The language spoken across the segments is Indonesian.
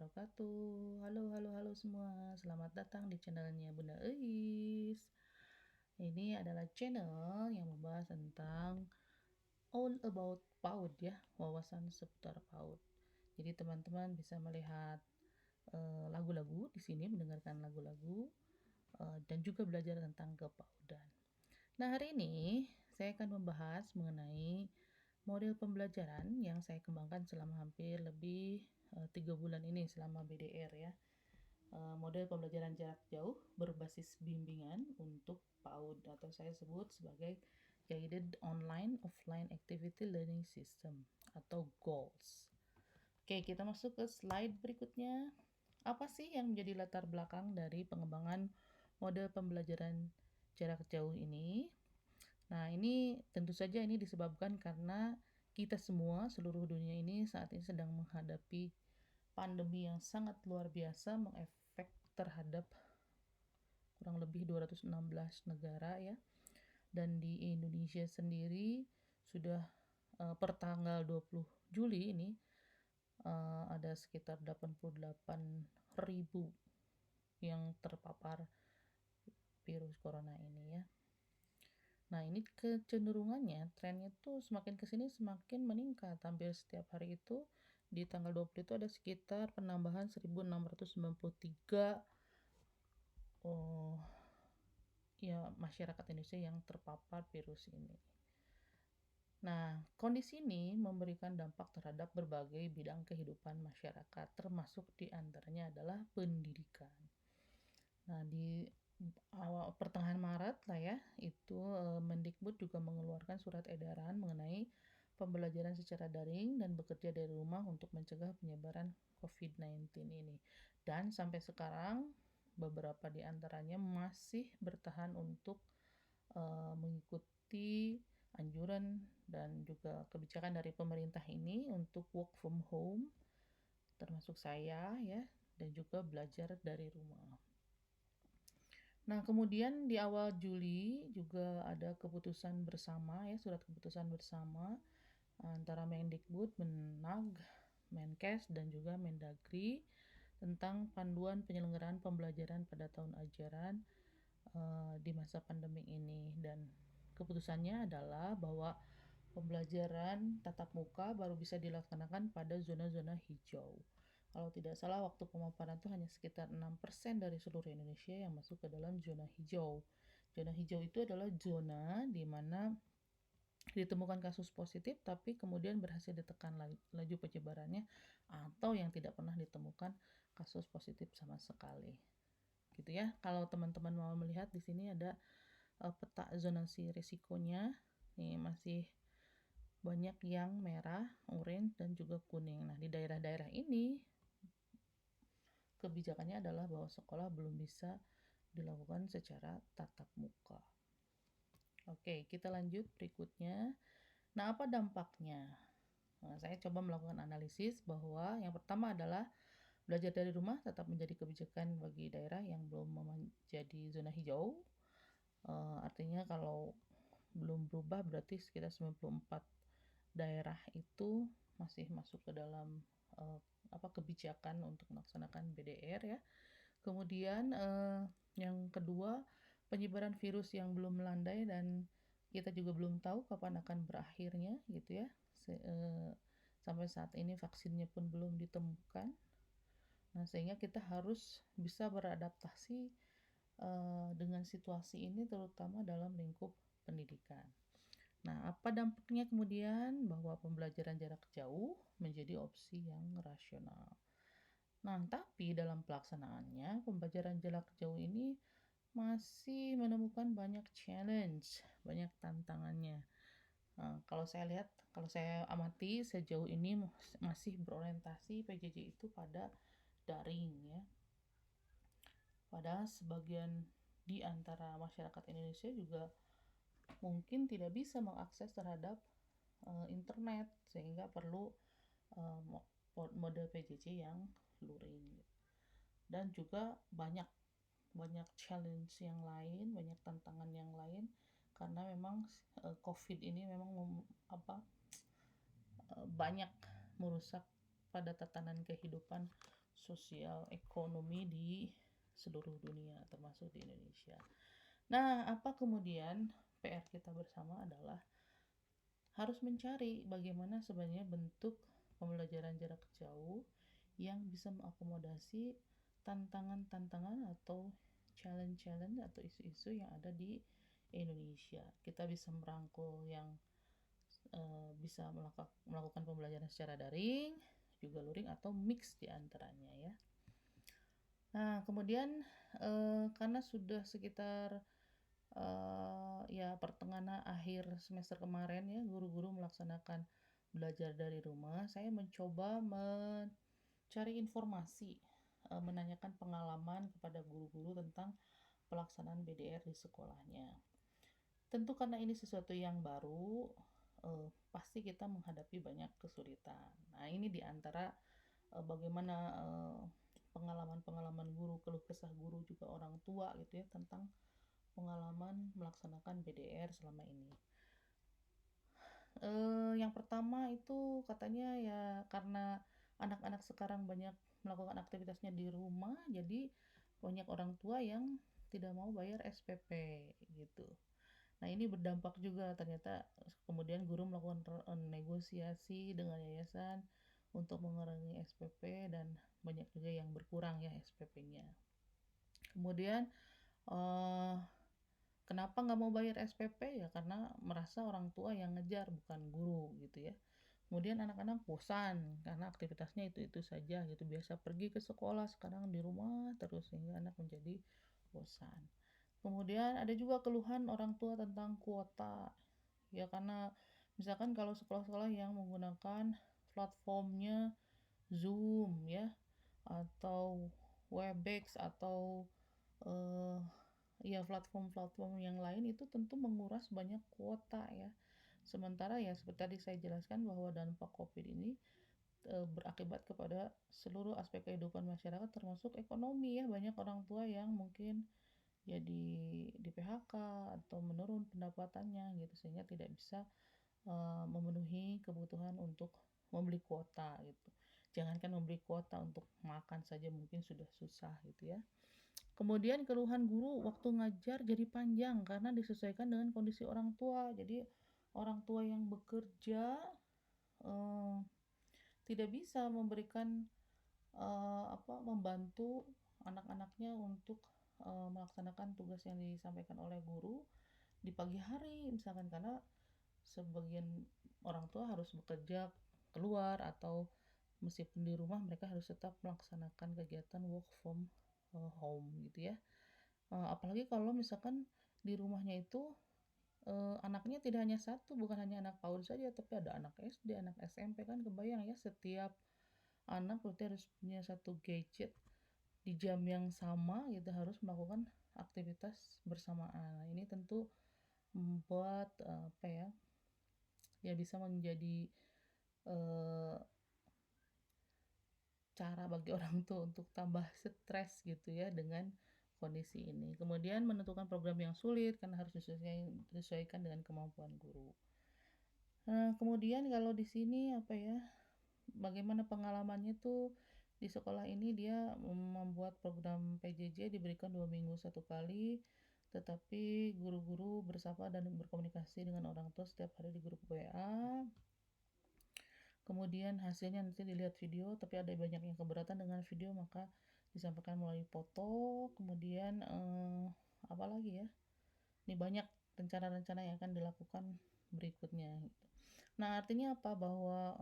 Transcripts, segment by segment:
wabarakatuh. Halo semua, selamat datang di channelnya Bunda Eis. Ini adalah channel yang membahas tentang all about PAUD ya, wawasan seputar PAUD. Jadi teman-teman bisa melihat lagu-lagu di sini, mendengarkan lagu-lagu dan juga belajar tentang kepaudan. Nah, hari ini saya akan membahas mengenai model pembelajaran yang saya kembangkan selama hampir lebih 3 bulan ini selama BDR ya. Model pembelajaran jarak jauh berbasis bimbingan untuk PAUD atau saya sebut sebagai Guided Online Offline Activity Learning System atau GOLS. Oke, kita masuk ke slide berikutnya. Apa sih yang menjadi latar belakang dari pengembangan model pembelajaran jarak jauh ini? Nah, ini tentu saja ini disebabkan karena kita semua, seluruh dunia ini saat ini sedang menghadapi pandemi yang sangat luar biasa mengefek terhadap kurang lebih 216 negara ya. Dan di Indonesia sendiri sudah per tanggal 20 Juli ini ada sekitar 88.000 yang terpapar virus corona ini ya. Nah, ini kecenderungannya, trennya tuh semakin kesini semakin meningkat. Hampir setiap hari itu, di tanggal 20 itu ada sekitar penambahan 1.693 ya, masyarakat Indonesia yang terpapar virus ini. Nah, kondisi ini memberikan dampak terhadap berbagai bidang kehidupan masyarakat, termasuk di antaranya adalah pendidikan. Nah, di awal pertengahan Maret lah ya, itu Mendikbud juga mengeluarkan surat edaran mengenai pembelajaran secara daring dan bekerja dari rumah untuk mencegah penyebaran COVID-19 ini. Dan sampai sekarang beberapa di antaranya masih bertahan untuk mengikuti anjuran dan juga kebijakan dari pemerintah ini untuk work from home, termasuk saya ya, dan juga belajar dari rumah. Nah, kemudian di awal Juli juga ada keputusan bersama ya, surat keputusan bersama antara Mendikbud, Menag, Menkes dan juga Mendagri tentang panduan penyelenggaraan pembelajaran pada tahun ajaran di masa pandemi ini. Dan keputusannya adalah bahwa pembelajaran tatap muka baru bisa dilaksanakan pada zona-zona hijau. Kalau tidak salah, waktu pemaparan itu hanya sekitar 6% dari seluruh Indonesia yang masuk ke dalam zona hijau. Zona hijau itu adalah zona di mana ditemukan kasus positif tapi kemudian berhasil ditekan laju penyebarannya, atau yang tidak pernah ditemukan kasus positif sama sekali. Gitu ya. Kalau teman-teman mau melihat di sini ada peta zonasi risikonya. Nih masih banyak yang merah, orange dan juga kuning. Nah, di daerah-daerah ini kebijakannya adalah bahwa sekolah belum bisa dilakukan secara tatap muka. Oke, kita lanjut berikutnya. Nah, apa dampaknya? Nah, saya coba melakukan analisis bahwa yang pertama adalah belajar dari rumah tetap menjadi kebijakan bagi daerah yang belum menjadi zona hijau. Artinya kalau belum berubah berarti sekitar 94 daerah itu masih masuk ke dalam kebijakan untuk melaksanakan BDR ya. Kemudian yang kedua, penyebaran virus yang belum melandai dan kita juga belum tahu kapan akan berakhirnya gitu ya. Sampai saat ini vaksinnya pun belum ditemukan. Nah, sehingga kita harus bisa beradaptasi dengan situasi ini terutama dalam lingkup pendidikan. Nah, apa dampaknya kemudian? Bahwa pembelajaran jarak jauh menjadi opsi yang rasional. Nah, tapi dalam pelaksanaannya, pembelajaran jarak jauh ini masih menemukan banyak challenge, banyak tantangannya. Nah, kalau saya amati sejauh ini masih berorientasi PJJ itu pada daring ya. Padahal sebagian di antara masyarakat Indonesia juga mungkin tidak bisa mengakses terhadap internet sehingga perlu mode PJJ yang luring. Dan juga banyak challenge yang lain, banyak tantangan yang lain karena memang COVID ini memang banyak merusak pada tatanan kehidupan sosial ekonomi di seluruh dunia termasuk di Indonesia. Nah, apa kemudian PR kita bersama adalah harus mencari bagaimana sebenarnya bentuk pembelajaran jarak jauh yang bisa mengakomodasi tantangan-tantangan atau challenge-challenge atau isu-isu yang ada di Indonesia. Kita bisa merangkul yang bisa melakukan pembelajaran secara daring, juga luring atau mix di antaranya ya. Nah, kemudian karena sudah sekitar ya pertengahan akhir semester kemarin ya, guru-guru melaksanakan belajar dari rumah, saya mencoba mencari informasi, menanyakan pengalaman kepada guru-guru tentang pelaksanaan BDR di sekolahnya. Tentu karena ini sesuatu yang baru, pasti kita menghadapi banyak kesulitan. Nah, ini diantara bagaimana pengalaman-pengalaman guru, keluh kesah guru juga orang tua gitu ya tentang pengalaman melaksanakan BDR selama ini. Yang pertama itu katanya ya karena anak-anak sekarang banyak melakukan aktivitasnya di rumah, jadi banyak orang tua yang tidak mau bayar SPP gitu. Nah, ini berdampak juga ternyata kemudian guru melakukan negosiasi dengan yayasan untuk mengurangi SPP dan banyak juga yang berkurang ya SPP-nya. Kemudian kenapa nggak mau bayar SPP ya karena merasa orang tua yang ngejar bukan guru gitu ya. Kemudian anak-anak bosan karena aktivitasnya itu saja gitu, biasa pergi ke sekolah sekarang di rumah terus sehingga anak menjadi bosan. Kemudian ada juga keluhan orang tua tentang kuota. Ya karena misalkan kalau sekolah-sekolah yang menggunakan platformnya Zoom ya atau Webex atau ya platform-platform yang lain itu tentu menguras banyak kuota ya. Sementara ya seperti tadi saya jelaskan bahwa dampak Covid ini berakibat kepada seluruh aspek kehidupan masyarakat termasuk ekonomi ya. Banyak orang tua yang mungkin jadi di PHK atau menurun pendapatannya gitu sehingga tidak bisa memenuhi kebutuhan untuk membeli kuota gitu. Jangankan membeli kuota untuk makan saja mungkin sudah susah gitu ya. Kemudian keluhan guru waktu ngajar jadi panjang karena disesuaikan dengan kondisi orang tua. Jadi orang tua yang bekerja tidak bisa memberikan membantu anak-anaknya untuk melaksanakan tugas yang disampaikan oleh guru di pagi hari misalkan karena sebagian orang tua harus bekerja keluar atau meskipun di rumah mereka harus tetap melaksanakan kegiatan work from home gitu ya. Apalagi kalau misalkan di rumahnya itu anaknya tidak hanya satu, bukan hanya anak PAUD saja tapi ada anak SD, anak SMP kan kebayang ya setiap anak berarti harus punya satu gadget di jam yang sama gitu harus melakukan aktivitas bersamaan. Nah, ini tentu membuat ya bisa menjadi cara bagi orang tua untuk tambah stres gitu ya dengan kondisi ini. Kemudian menentukan program yang sulit karena harus disesuaikan dengan kemampuan guru. Nah, kemudian kalau di sini bagaimana pengalamannya tuh di sekolah ini dia membuat program PJJ diberikan 2 minggu satu kali, tetapi guru-guru bersapa dan berkomunikasi dengan orang tua setiap hari di grup WA. Kemudian hasilnya nanti dilihat video, tapi ada banyak yang keberatan dengan video maka disampaikan melalui foto. Kemudian apalagi ya? Ini banyak rencana-rencana yang akan dilakukan berikutnya. Nah, artinya apa? Bahwa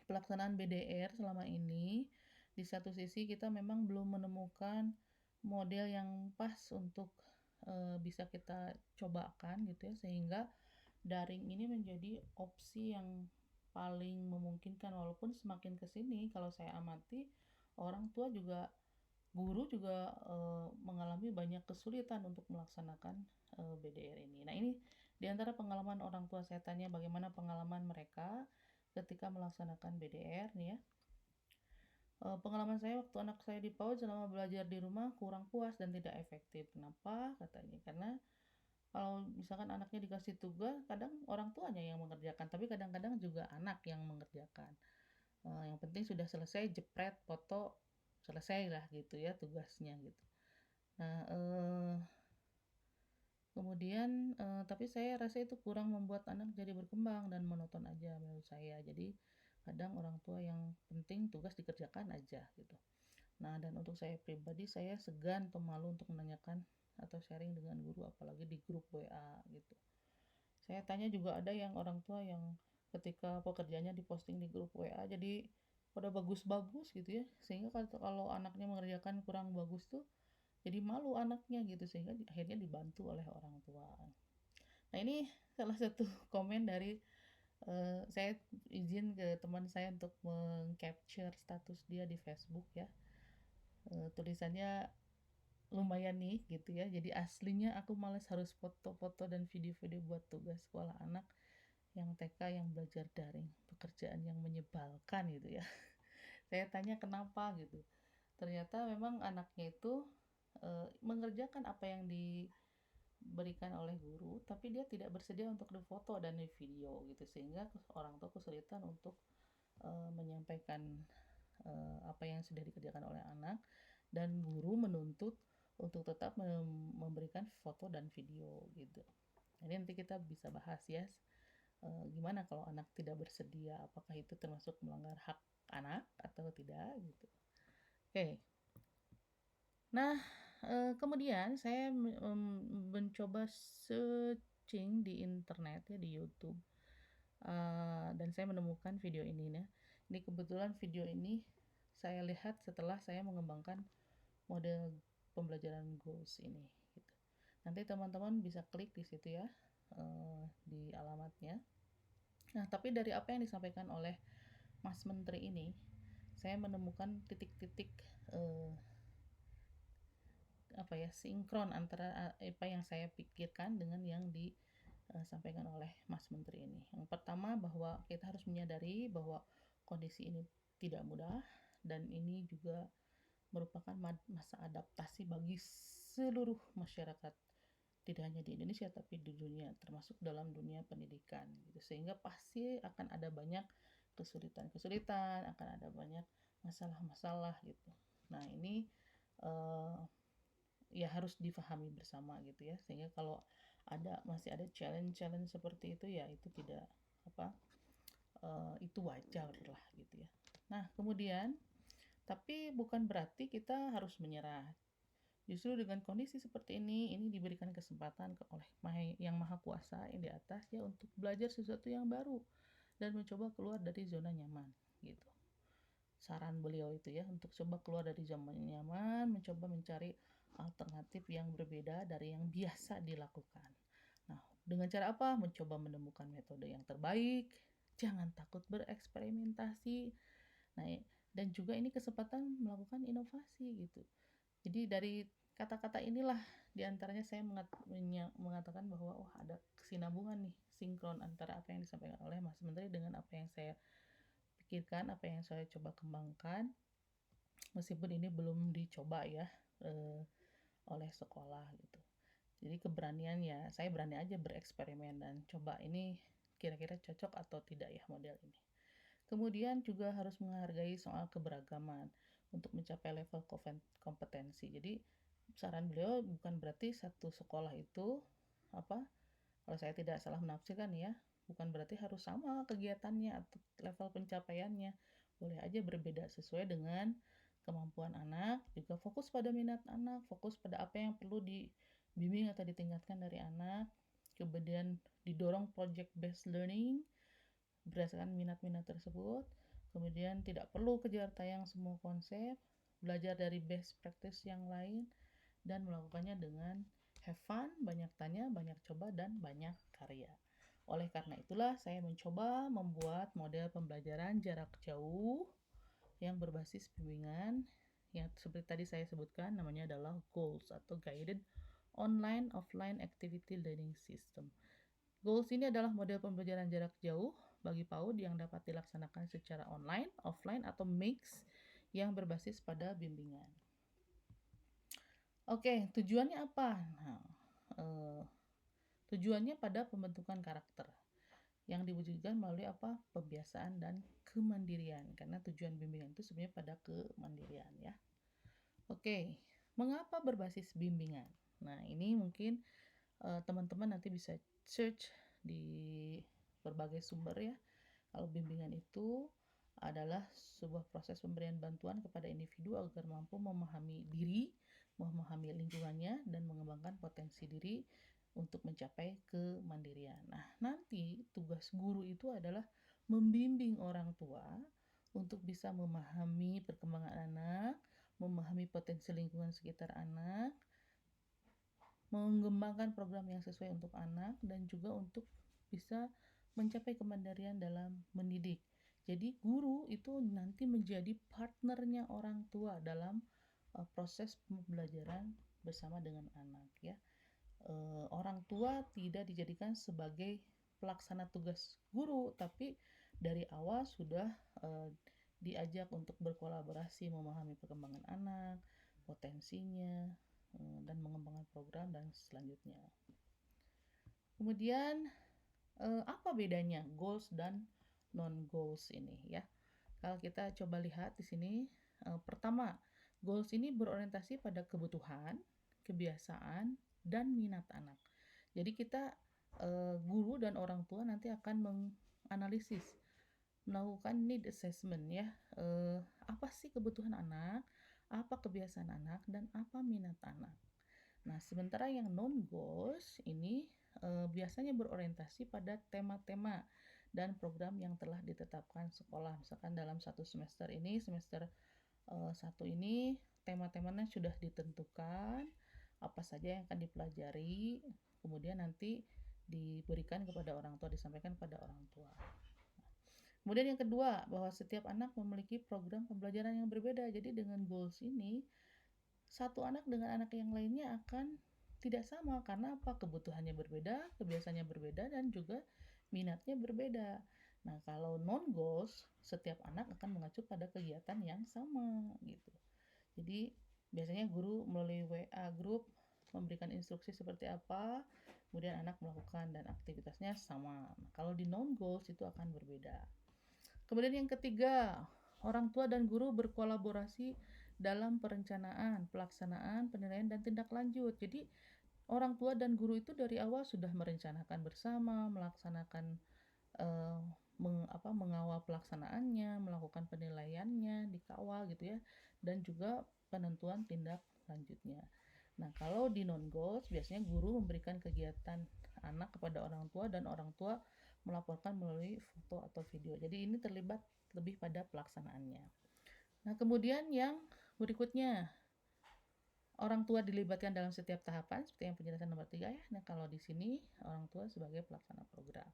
pelaksanaan BDR selama ini di satu sisi kita memang belum menemukan model yang pas untuk bisa kita cobakan gitu ya sehingga daring ini menjadi opsi yang paling memungkinkan walaupun semakin kesini kalau saya amati orang tua juga guru juga mengalami banyak kesulitan untuk melaksanakan BDR ini. Nah ini diantara pengalaman orang tua saya tanya bagaimana pengalaman mereka ketika melaksanakan BDR nih ya. Pengalaman saya waktu anak saya di PAUD selama belajar di rumah kurang puas dan tidak efektif. Kenapa? Katanya karena kalau misalkan anaknya dikasih tugas kadang orang tuanya yang mengerjakan tapi kadang-kadang juga anak yang mengerjakan Yang penting sudah selesai, jepret, foto, selesai lah gitu ya tugasnya gitu. Nah, kemudian tapi saya rasa itu kurang membuat anak jadi berkembang dan monoton aja menurut saya. Jadi kadang orang tua yang penting tugas dikerjakan aja gitu. Nah, dan untuk saya pribadi, saya segan atau malu untuk menanyakan atau sharing dengan guru, apalagi di grup WA gitu. Saya tanya juga ada yang orang tua yang ketika pekerjaannya diposting di grup WA jadi pada bagus-bagus gitu ya, sehingga kalau anaknya mengerjakan kurang bagus tuh jadi malu anaknya gitu, sehingga akhirnya dibantu oleh orang tua. Nah, ini salah satu komen dari saya izin ke teman saya untuk mengcapture status dia di Facebook ya. Tulisannya lumayan nih gitu ya. Jadi aslinya aku males harus foto-foto dan video-video buat tugas sekolah anak yang TK yang belajar daring, pekerjaan yang menyebalkan gitu ya. Saya tanya kenapa gitu. Ternyata memang anaknya itu mengerjakan apa yang diberikan oleh guru, tapi dia tidak bersedia untuk difoto dan di video gitu, sehingga orang tua kesulitan untuk menyampaikan apa yang sudah dikerjakan oleh anak, dan guru menuntut untuk tetap memberikan foto dan video gitu. Ini nanti kita bisa bahas ya, gimana kalau anak tidak bersedia, apakah itu termasuk melanggar hak anak atau tidak gitu. Oke. Nah, kemudian saya mencoba searching di internet ya, di YouTube, dan saya menemukan video ini ya. Ini kebetulan video ini saya lihat setelah saya mengembangkan model pembelajaran goals ini gitu. Nanti teman-teman bisa klik di situ ya, di alamatnya. Nah, tapi dari apa yang disampaikan oleh Mas Menteri ini, saya menemukan titik-titik sinkron antara apa yang saya pikirkan dengan yang disampaikan oleh Mas Menteri ini. Yang pertama, bahwa kita harus menyadari bahwa kondisi ini tidak mudah, dan ini juga merupakan masa adaptasi bagi seluruh masyarakat, tidak hanya di Indonesia tapi di dunia, termasuk dalam dunia pendidikan gitu. Sehingga pasti akan ada banyak kesulitan-kesulitan, akan ada banyak masalah-masalah gitu. Nah, ini ya harus difahami bersama gitu ya, sehingga kalau masih ada challenge seperti itu ya itu tidak itu wajar lah gitu ya. Nah, kemudian tapi bukan berarti kita harus menyerah. Justru dengan kondisi seperti ini diberikan kesempatan oleh Yang Maha Kuasa yang di atas ya, untuk belajar sesuatu yang baru dan mencoba keluar dari zona nyaman gitu. Saran beliau itu ya, untuk coba keluar dari zona nyaman, mencoba mencari alternatif yang berbeda dari yang biasa dilakukan. Nah, dengan cara apa? Mencoba menemukan metode yang terbaik, jangan takut bereksperimentasi. Nah, dan juga ini kesempatan melakukan inovasi gitu. Jadi dari kata-kata inilah diantaranya saya mengatakan bahwa ada kesinambungan nih, sinkron antara apa yang disampaikan oleh Mas Menteri dengan apa yang saya pikirkan, apa yang saya coba kembangkan, meskipun ini belum dicoba ya oleh sekolah gitu. Jadi keberanian ya, saya berani aja bereksperimen dan coba ini kira-kira cocok atau tidak ya model ini. Kemudian juga harus menghargai soal keberagaman untuk mencapai level kompetensi. Jadi saran beliau bukan berarti satu sekolah itu kalau saya tidak salah menafsirkan ya, bukan berarti harus sama kegiatannya atau level pencapaiannya. Boleh aja berbeda sesuai dengan kemampuan anak, juga fokus pada minat anak, fokus pada apa yang perlu dibimbing atau ditingkatkan dari anak. Kemudian didorong project based learning berdasarkan minat-minat tersebut. Kemudian tidak perlu kejar tayang semua konsep, belajar dari best practice yang lain, dan melakukannya dengan have fun, banyak tanya, banyak coba, dan banyak karya. Oleh karena itulah saya mencoba membuat model pembelajaran jarak jauh yang berbasis bimbingan yang seperti tadi saya sebutkan, namanya adalah GOALS atau Guided Online Offline Activity Learning System. GOALS ini adalah model pembelajaran jarak jauh bagi PAUD yang dapat dilaksanakan secara online, offline, atau mix yang berbasis pada bimbingan. Oke, tujuannya apa? Nah, tujuannya pada pembentukan karakter yang diwujudkan melalui pembiasaan dan kemandirian, karena tujuan bimbingan itu sebenarnya pada kemandirian ya. Oke, mengapa berbasis bimbingan? Nah, ini mungkin teman-teman nanti bisa search di berbagai sumber ya. Kalau bimbingan itu adalah sebuah proses pemberian bantuan kepada individu agar mampu memahami diri, memahami lingkungannya, dan mengembangkan potensi diri untuk mencapai kemandirian. Nah, nanti tugas guru itu adalah membimbing orang tua untuk bisa memahami perkembangan anak, memahami potensi lingkungan sekitar anak, mengembangkan program yang sesuai untuk anak, dan juga untuk bisa mencapai kemandirian dalam mendidik. Jadi guru itu nanti menjadi partnernya orang tua dalam proses pembelajaran bersama dengan anak ya. Orang tua tidak dijadikan sebagai pelaksana tugas guru, tapi dari awal sudah diajak untuk berkolaborasi, memahami perkembangan anak, potensinya, dan mengembangkan program dan selanjutnya. Kemudian apa bedanya goals dan non goals ini ya? Kalau kita coba lihat di sini, pertama, goals ini berorientasi pada kebutuhan, kebiasaan, dan minat anak. Jadi kita guru dan orang tua nanti akan menganalisis, melakukan need assessment ya. Apa sih kebutuhan anak, apa kebiasaan anak, dan apa minat anak. Nah, sementara yang non goals ini biasanya berorientasi pada tema-tema dan program yang telah ditetapkan sekolah. Misalkan dalam satu semester ini, semester 1 ini tema-temanya sudah ditentukan, apa saja yang akan dipelajari, kemudian nanti diberikan kepada orang tua, disampaikan kepada orang tua. Kemudian yang kedua, bahwa setiap anak memiliki program pembelajaran yang berbeda. Jadi dengan goals ini, satu anak dengan anak yang lainnya akan tidak sama, karena apa? Kebutuhannya berbeda, kebiasaannya berbeda, dan juga minatnya berbeda. Nah, kalau non goals, setiap anak akan mengacu pada kegiatan yang sama gitu. Jadi biasanya guru melalui WA group memberikan instruksi seperti apa, kemudian anak melakukan dan aktivitasnya sama. Nah, kalau di non goals itu akan berbeda. Kemudian yang ketiga, orang tua dan guru berkolaborasi dalam perencanaan, pelaksanaan, penilaian, dan tindak lanjut. Jadi orang tua dan guru itu dari awal sudah merencanakan bersama, melaksanakan mengawal pelaksanaannya, melakukan penilaiannya, dikawal gitu ya, dan juga penentuan tindak lanjutnya. Nah, kalau di non goals biasanya guru memberikan kegiatan anak kepada orang tua dan orang tua melaporkan melalui foto atau video. Jadi ini terlibat lebih pada pelaksanaannya. Nah, kemudian yang berikutnya, orang tua dilibatkan dalam setiap tahapan seperti yang penjelasan nomor 3 ya. Nah, kalau di sini orang tua sebagai pelaksana program.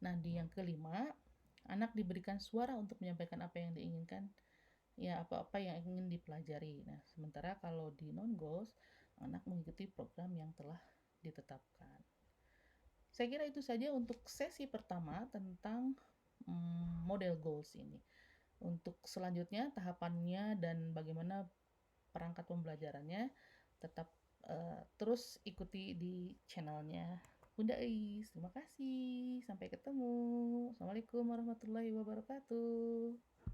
Nah, di yang kelima, anak diberikan suara untuk menyampaikan apa yang diinginkan, ya apa-apa yang ingin dipelajari. Nah, sementara kalau di non goals, anak mengikuti program yang telah ditetapkan. Saya kira itu saja untuk sesi pertama tentang model goals ini. Untuk selanjutnya tahapannya dan bagaimana perangkat pembelajarannya tetap terus ikuti di channelnya Bunda Ais. Terima kasih. Sampai ketemu. Assalamualaikum warahmatullahi wabarakatuh.